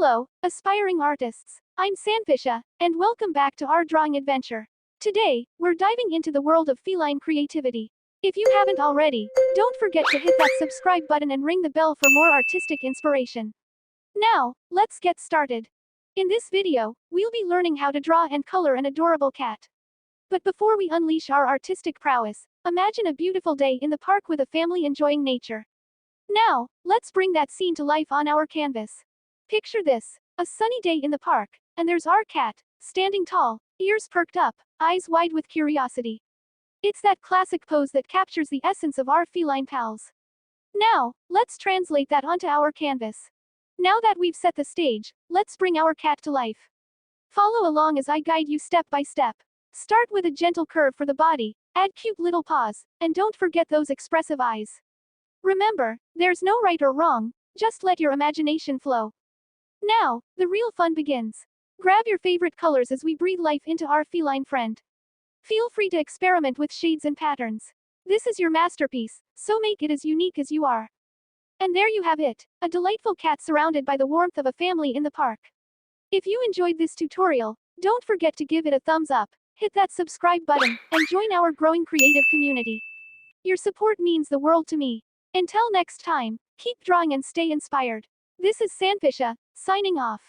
Hello, aspiring artists. I'm Sanfisha, and welcome back to our drawing adventure. Today, we're diving into the world of feline creativity. If you haven't already, don't forget to hit that subscribe button and ring the bell for more artistic inspiration. Now, let's get started. In this video, we'll be learning how to draw and color an adorable cat. But before we unleash our artistic prowess, imagine a beautiful day in the park with a family enjoying nature. Now, let's bring that scene to life on our canvas. Picture this, a sunny day in the park, and there's our cat, standing tall, ears perked up, eyes wide with curiosity. It's that classic pose that captures the essence of our feline pals. Now, let's translate that onto our canvas. Now that we've set the stage, let's bring our cat to life. Follow along as I guide you step by step. Start with a gentle curve for the body, add cute little paws, and don't forget those expressive eyes. Remember, there's no right or wrong, just let your imagination flow. Now, the real fun begins. Grab your favorite colors as we breathe life into our feline friend. Feel free to experiment with shades and patterns. This is your masterpiece, so make it as unique as you are. And there you have it, a delightful cat surrounded by the warmth of a family in the park. If you enjoyed this tutorial, don't forget to give it a thumbs up, hit that subscribe button, and join our growing creative community. Your support means the world to me. Until next time, keep drawing and stay inspired. This is Sanfisha, signing off.